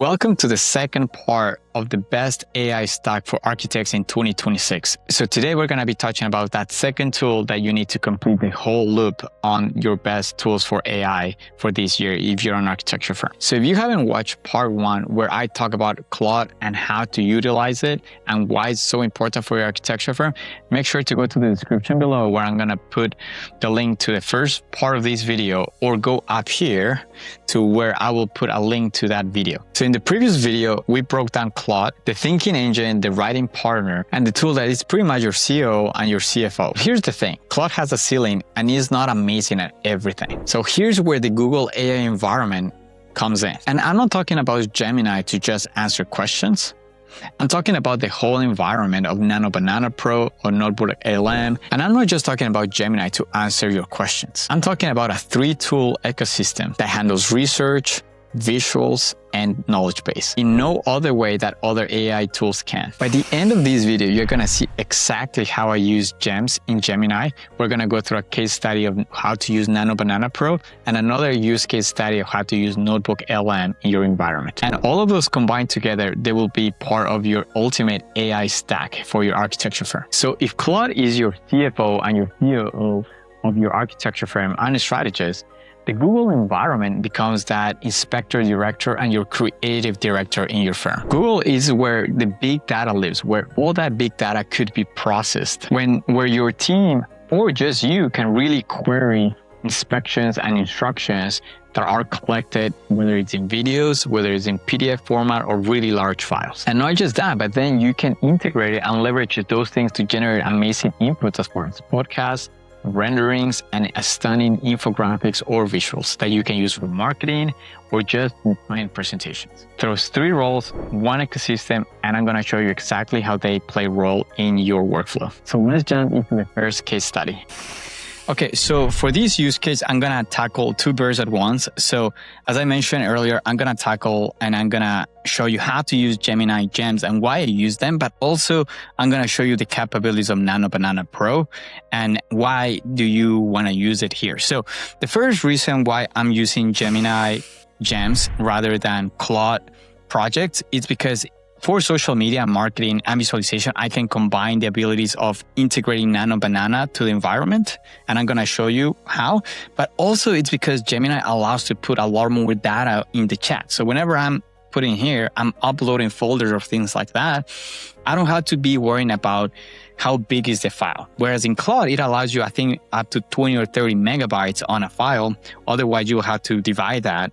Welcome to the second part of the best AI stack for architects in 2026. So today we're going to be touching about that second tool that you need to complete the whole loop on your best tools for AI for this year if you're an architecture firm. So if you haven't watched part one where I talk about Claude and how to utilize it and why it's so important for your architecture firm, make sure to go to the description below where I'm going to put the link to the first part of this video, or go up here to where I will put a link to that video. So in the previous video, we broke down Claude, the thinking engine, the writing partner, and the tool that is pretty much your CEO and your CFO. Here's the thing, Claude has a ceiling and is not amazing at everything. So here's where the Google AI environment comes in. And I'm not talking about Gemini to just answer questions. I'm talking about the whole environment of Nano Banana Pro or Notebook LM. And I'm not just talking about Gemini to answer your questions. I'm talking about a 3-tool ecosystem that handles research, visuals, and knowledge base in no other way that other AI tools can. By the end of this video, you're going to see exactly how I use Gems in Gemini. We're going to go through a case study of how to use Nano Banana Pro and another use case study of how to use Notebook LM in your environment. And all of those combined together, they will be part of your ultimate AI stack for your architecture firm. So if Claude is your CFO and your COO of your architecture firm and a strategist, the Google environment becomes that inspector director and your creative director in your firm. Google is where the big data lives, where all that big data could be processed, where your team or just you can really query inspections and instructions that are collected, whether it's in videos, whether it's in PDF format or really large files. And not just that, but then you can integrate it and leverage those things to generate amazing inputs as far as podcasts, renderings, and stunning infographics or visuals that you can use for marketing or just client presentations. Those 3 roles, 1 ecosystem, and I'm going to show you exactly how they play a role in your workflow. So let's jump into the first case study. Okay, so for this use case, I'm going to tackle 2 birds at once. So as I mentioned earlier, I'm going to tackle and I'm going to show you how to use Gemini Gems and why I use them, but also I'm going to show you the capabilities of Nano Banana Pro and why do you want to use it here. So the first reason why I'm using Gemini Gems rather than Claude projects is because for social media marketing and visualization, I can combine the abilities of integrating Nano Banana to the environment, and I'm going to show you how. But also it's because Gemini allows to put a lot more data in the chat. So whenever I'm putting here, I'm uploading folders or things like that, I don't have to be worrying about how big is the file. Whereas in Claude, it allows you, I think, up to 20 or 30 megabytes on a file. Otherwise, you'll have to divide that.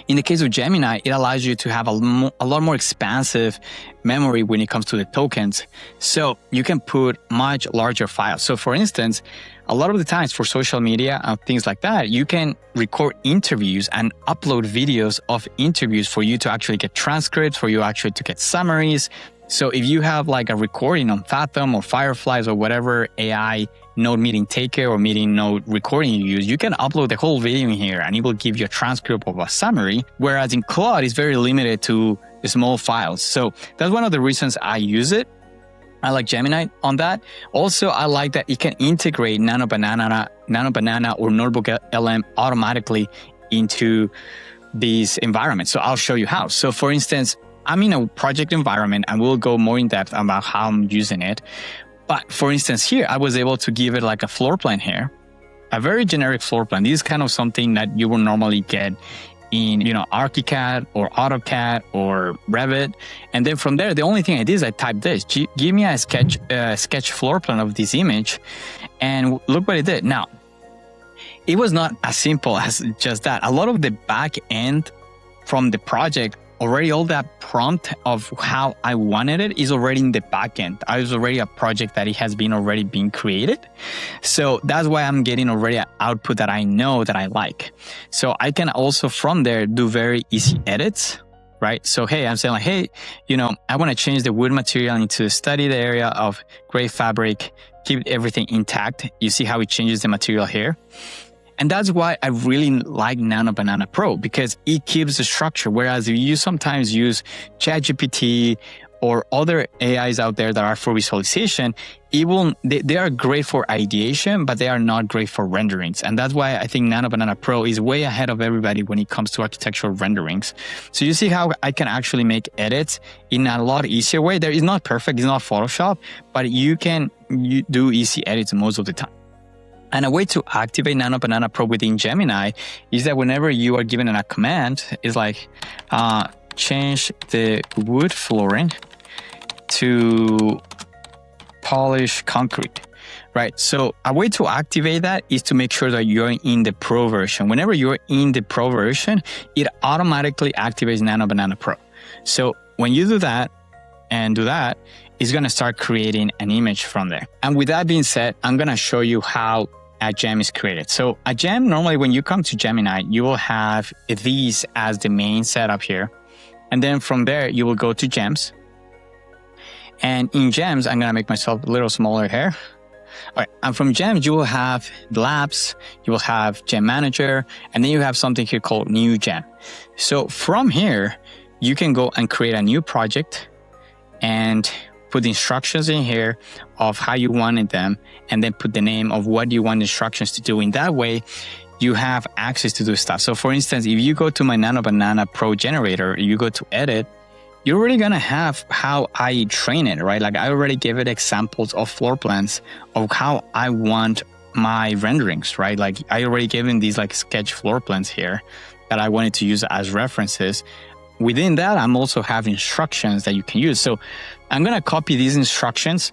In the case of Gemini, it allows you to have a lot more expansive memory when it comes to the tokens. So you can put much larger files. So for instance, a lot of the times for social media and things like that, you can record interviews and upload videos of interviews for you to actually get transcripts, for you actually to get summaries. So if you have like a recording on Fathom or Fireflies or whatever AI node meeting taker or meeting node recording you use, you can upload the whole video in here and it will give you a transcript of a summary. Whereas in Claude, it's very limited to small files. So that's one of the reasons I use it. I like Gemini on that. Also, I like that it can integrate Nano Banana or Notebook LM automatically into these environments. So I'll show you how. So for instance, I'm in a project environment and we'll go more in depth about how I'm using it. But for instance, here, I was able to give it like a floor plan here, a very generic floor plan. This is kind of something that you will normally get in, ArchiCAD or AutoCAD or Revit. And then from there, the only thing I did is I typed this, give me a sketch floor plan of this image. And look what it did. Now, it was not as simple as just that. A lot of the back end from the project, already all that prompt of how I wanted it is already in the backend. I was already a project that it has been already being created. So that's why I'm getting already an output that I know that I like. So I can also from there do very easy edits, right? So, hey, I'm saying like, hey, I want to change the wood material into study the area of gray fabric, keep everything intact. You see how it changes the material here? And that's why I really like Nano Banana Pro, because it keeps the structure. Whereas you sometimes use ChatGPT or other AIs out there that are for visualization, they are great for ideation, but they are not great for renderings. And that's why I think Nano Banana Pro is way ahead of everybody when it comes to architectural renderings. So you see how I can actually make edits in a lot easier way. There is not perfect, it's not Photoshop, but you do easy edits most of the time. And a way to activate Nano Banana Pro within Gemini is that whenever you are given a command, it's like change the wood flooring to polished concrete, right? So a way to activate that is to make sure that you're in the Pro version. Whenever you're in the Pro version, it automatically activates Nano Banana Pro. So when you do that and do that, it's going to start creating an image from there. And with that being said, I'm going to show you how a gem is created. So a gem, normally when you come to Gemini, you will have these as the main setup here. And then from there, you will go to gems. And in gems, I'm going to make myself a little smaller here. All right. And from gems, you will have labs, you will have gem manager, and then you have something here called new gem. So from here, you can go and create a new project and put the instructions in here of how you wanted them, and then put the name of what you want instructions to do. In that way, you have access to do stuff. So for instance, if you go to my Nano Banana Pro generator, you go to edit, you're already gonna have how I train it, right? Like I already gave it examples of floor plans of how I want my renderings, right? Like I already gave him these like sketch floor plans here that I wanted to use as references. Within that, I'm also have instructions that you can use. So I'm gonna copy these instructions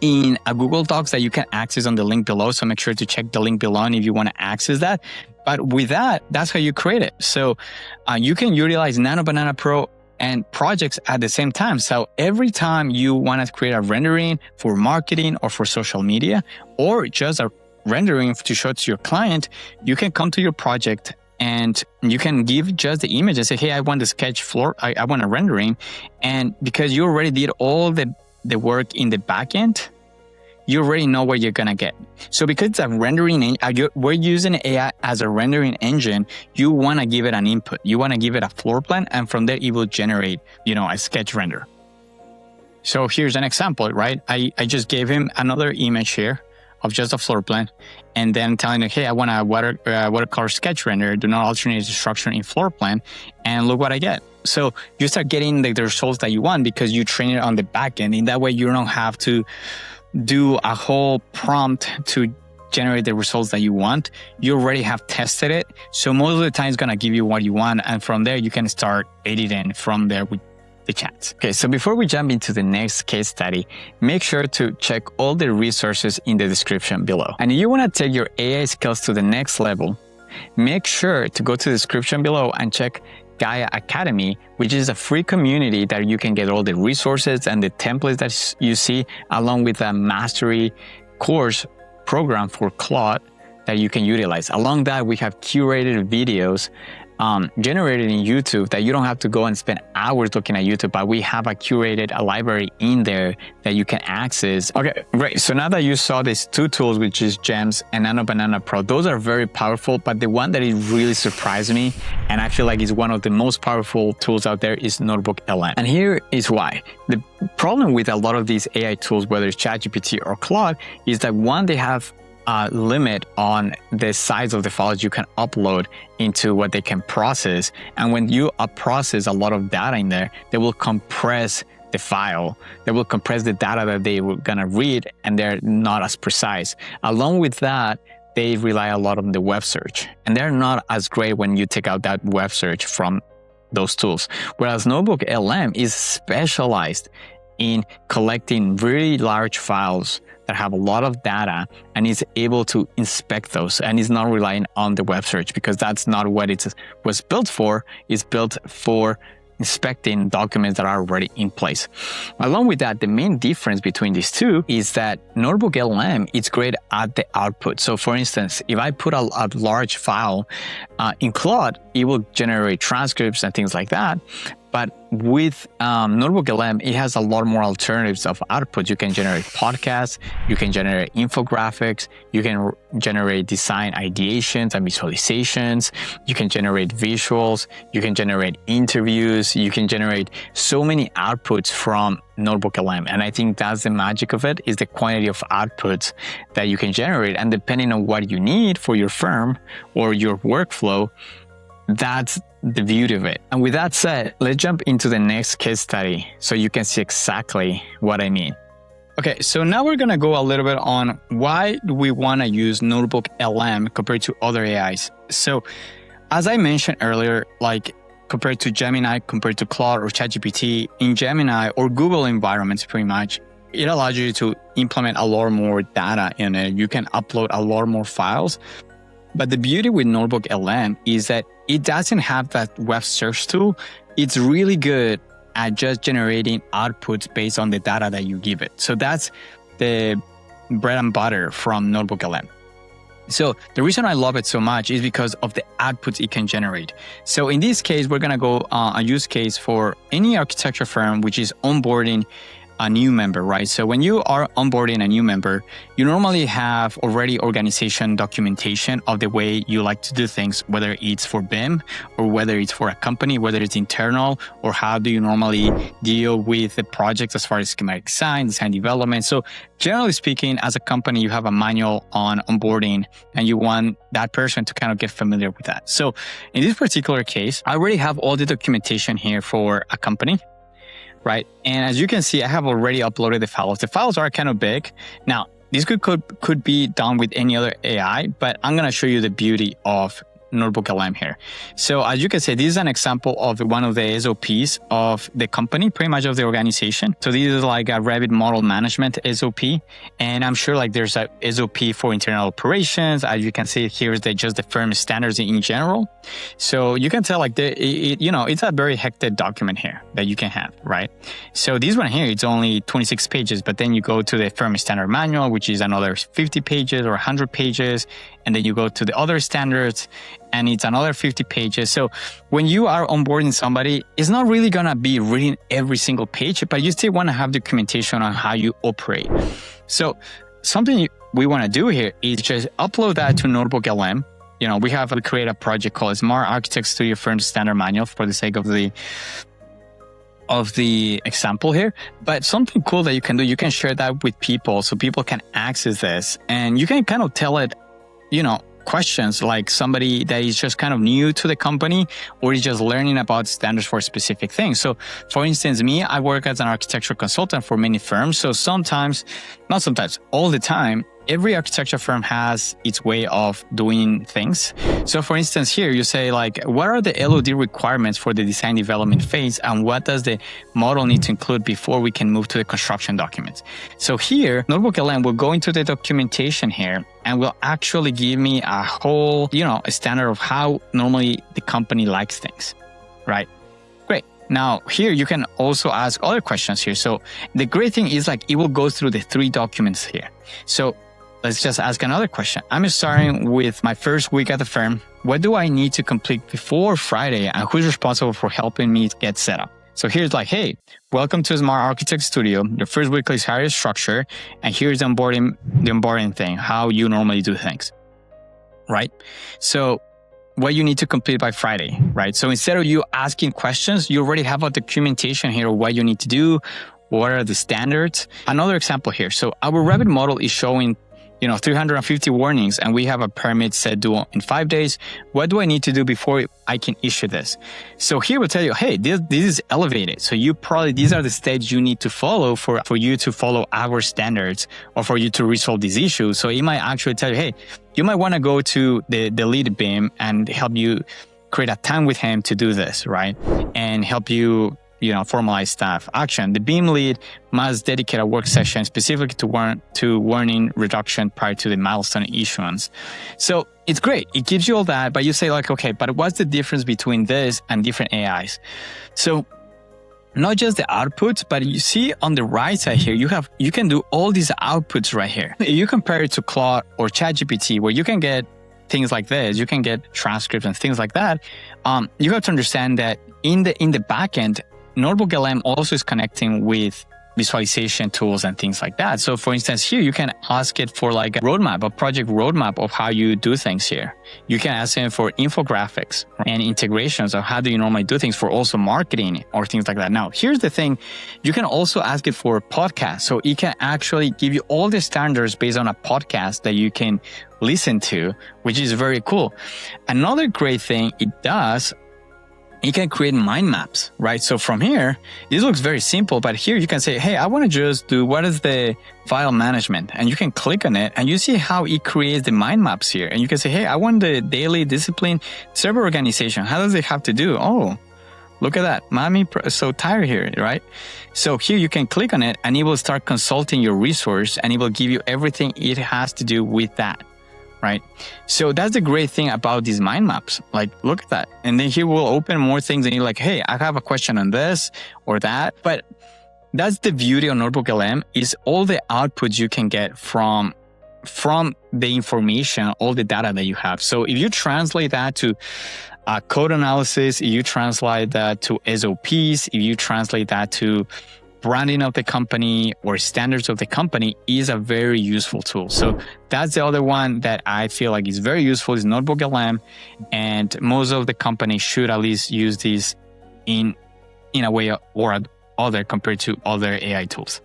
in a Google Docs that you can access on the link below. So make sure to check the link below if you want to access that. But with that, that's how you create it. So you can utilize Nano Banana Pro and projects at the same time. So every time you want to create a rendering for marketing or for social media, or just a rendering to show to your client, you can come to your project and you can give just the image and say, hey, I want the sketch floor, I want a rendering. And because you already did all the work in the backend, you already know what you're gonna get. So because it's a rendering, we're using AI as a rendering engine, you wanna give it an input. You wanna give it a floor plan, and from there it will generate, a sketch render. So here's an example, right? I just gave him another image here of just a floor plan, and then telling him, hey, I want a watercolor sketch render, do not alternate the structure in floor plan, and look what I get. So you start getting the results that you want because you train it on the back end. In that way, you don't have to do a whole prompt to generate the results that you want. You already have tested it. So most of the time it's going to give you what you want. And from there, you can start editing from there with the chats. Okay, so before we jump into the next case study, make sure to check all the resources in the description below. And if you want to take your AI skills to the next level, make sure to go to the description below and check Gaia Academy, which is a free community that you can get all the resources and the templates that you see, along with a mastery course program for Claude that you can utilize. Along that, we have curated videos generated in YouTube that you don't have to go and spend hours looking at YouTube, but we have a curated library in there that you can access. Okay, great. So now that you saw these two tools, which is Gems and Nano Banana Pro, those are very powerful, but the one that it really surprised me, and I feel like is one of the most powerful tools out there, is Notebook LM. And here is why. The problem with a lot of these AI tools, whether it's ChatGPT or Claude, is that one, they have limit on the size of the files you can upload into what they can process. And when you process a lot of data in there, they will compress the file. They will compress the data that they were gonna read, and they're not as precise. Along with that, they rely a lot on the web search, and they're not as great when you take out that web search from those tools. Whereas Notebook LM is specialized in collecting really large files that have a lot of data, and is able to inspect those, and is not relying on the web search, because that's not what it was built for. It's built for inspecting documents that are already in place. Along with that, the main difference between these two is that Notebook LM is great at the output. So for instance, if I put a large file in Claude, it will generate transcripts and things like that. But with Notebook LM, it has a lot more alternatives of outputs. You can generate podcasts, you can generate infographics, you can generate design ideations and visualizations, you can generate visuals, you can generate interviews, you can generate so many outputs from Notebook LM. And I think that's the magic of it, is the quantity of outputs that you can generate. And depending on what you need for your firm or your workflow, that's the beauty of it. And with that said, let's jump into the next case study so you can see exactly what I mean. Okay, so now we're gonna go a little bit on why do we wanna use Notebook LM compared to other AIs. So as I mentioned earlier, like compared to Gemini, compared to Claude or ChatGPT, in Gemini or Google environments pretty much, it allows you to implement a lot more data in it. You can upload a lot more files. But the beauty with Notebook LM is that it doesn't have that web search tool. It's really good at just generating outputs based on the data that you give it. So that's the bread and butter from Notebook LM. So the reason I love it so much is because of the outputs it can generate. So in this case, we're going to go a use case for any architecture firm, which is onboarding a new member, right? So when you are onboarding a new member, you normally have already organization documentation of the way you like to do things, whether it's for BIM or whether it's for a company, whether it's internal, or how do you normally deal with the projects as far as schematic design development. So generally speaking, as a company, you have a manual on onboarding and you want that person to kind of get familiar with that. So in this particular case, I already have all the documentation here for a company, right? And as you can see, I have already uploaded the files. The files are kind of big. Now, this could be done with any other AI, but I'm going to show you the beauty of Notebook LM here. So as you can see, this is an example of one of the SOPs of the company, pretty much of the organization. So this is like a Revit model management SOP. And I'm sure like there's a SOP for internal operations. As you can see, here's just the firm standards in general. So you can tell like it's a very hectic document here that you can have, right? So this one here, it's only 26 pages, but then you go to the firm standard manual, which is another 50 pages or 100 pages. And then you go to the other standards and it's another 50 pages. So when you are onboarding somebody, it's not really going to be reading every single page, but you still want to have documentation on how you operate. So something we want to do here is just upload that to Notebook LM. We create a project called Smart Architect Studio Firm Standard Manual for the sake of the example here. But something cool that you can do, you can share that with people so people can access this, and you can kind of tell it, questions like somebody that is just kind of new to the company or is just learning about standards for specific things. So for instance, I work as an architectural consultant for many firms. So all the time, every architecture firm has its way of doing things. So for instance, here you say like, what are the LOD requirements for the design development phase and what does the model need to include before we can move to the construction documents? So here, Notebook LM will go into the documentation here and will actually give me a whole, a standard of how normally the company likes things, right? Great. Now here you can also ask other questions here. So the great thing is like it will go through the 3 documents here. So let's just ask another question. I'm starting with my first week at the firm. What do I need to complete before Friday and who's responsible for helping me get set up? So here's like, hey, welcome to Smart Architect Studio. The first week is how you structure, and here's the onboarding thing, how you normally do things, right? So what you need to complete by Friday, right? So instead of you asking questions, you already have a documentation here of what you need to do, what are the standards. Another example here. So our Revit model is showing 350 warnings and we have a permit set due in 5 days. What do I need to do before I can issue this? So here we'll tell you, hey, this is elevated. So these are the steps you need to follow for you to follow our standards or for you to resolve these issues. So it might actually tell you, hey, you might want to go to the lead BIM and help you create a time with him to do this, right? And help you formalize staff action. The BIM lead must dedicate a work session specifically to warning reduction prior to the milestone issuance. So it's great. It gives you all that, but you say like, okay, but what's the difference between this and different AIs? So not just the outputs, but you see on the right side here, you can do all these outputs right here. If you compare it to Claude or ChatGPT, where you can get things like this, you can get transcripts and things like that. You have to understand that in the backend, Notebook LM also is connecting with visualization tools and things like that. So for instance, here you can ask it for like a roadmap, a project roadmap of how you do things here. You can ask it for infographics and integrations of how do you normally do things for also marketing or things like that. Now, here's the thing. You can also ask it for podcasts. So it can actually give you all the standards based on a podcast that you can listen to, which is very cool. Another great thing it does, it can create mind maps, right? So from here, this looks very simple, but here you can say, hey, I want to just do what is the file management, and you can click on it and you see how it creates the mind maps here. And you can say, hey, I want the daily discipline server organization. How does it have to do? Oh, look at that. Mommy, so tired here, right? So here you can click on it and it will start consulting your resource and it will give you everything it has to do with that. Right? So that's the great thing about these mind maps. Like, look at that. And then here we'll open more things and you're like, hey, I have a question on this or that. But that's the beauty of Notebook LM is all the outputs you can get from the information, all the data that you have. So if you translate that to code analysis, if you translate that to SOPs, if you translate that to branding of the company or standards of the company, is a very useful tool. So that's the other one that I feel like is very useful is Notebook LM, and most of the companies should at least use these in a way or other compared to other AI tools.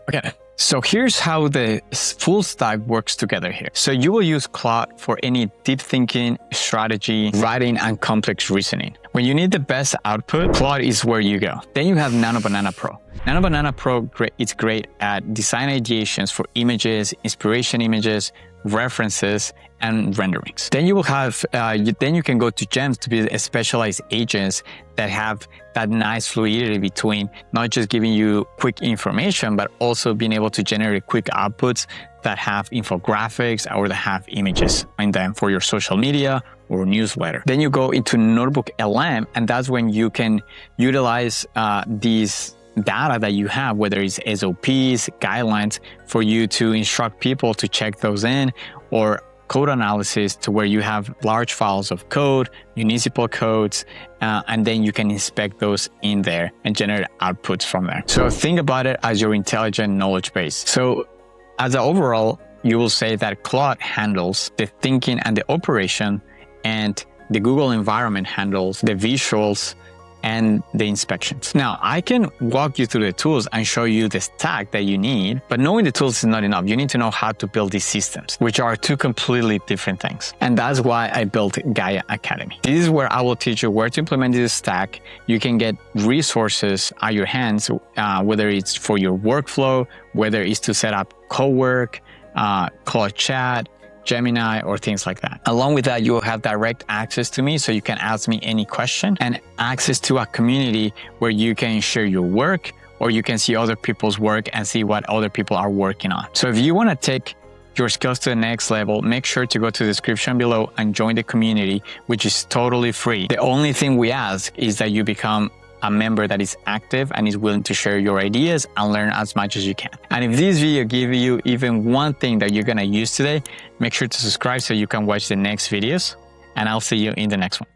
Okay. So here's how the full stack works together here. So you will use Claude for any deep thinking, strategy, writing, and complex reasoning. When you need the best output, Claude is where you go. Then you have Nano Banana Pro. Nano Banana Pro is great at design ideations for images, inspiration images, references, and renderings. Then you will have, then you can go to Gems to be specialized agents that have that nice fluidity between not just giving you quick information, but also being able to generate quick outputs that have infographics or that have images in them for your social media or newsletter. Then you go into Notebook LM, and that's when you can utilize these data that you have, whether it's SOPs, guidelines, for you to instruct people to check those in, or code analysis to where you have large files of code, municipal codes, and then you can inspect those in there and generate outputs from there. So think about it as your intelligent knowledge base. So as an overall, you will say that Claude handles the thinking and the operation, and the Google environment handles the visuals and the inspections. Now, I can walk you through the tools and show you the stack that you need, but knowing the tools is not enough. You need to know how to build these systems, which are two completely different things. And that's why I built Gaia Academy. This is where I will teach you where to implement this stack. You can get resources at your hands, whether it's for your workflow, whether it's to set up co-work, Claude Chat, Gemini, or things like that. Along with that, you will have direct access to me, so you can ask me any question, and access to a community where you can share your work, or you can see other people's work and see what other people are working on. So if you want to take your skills to the next level, make sure to go to the description below and join the community, which is totally free. The only thing we ask is that you become a member that is active and is willing to share your ideas and learn as much as you can. And if this video gave you even one thing that you're going to use today, make sure to subscribe so you can watch the next videos, and I'll see you in the next one.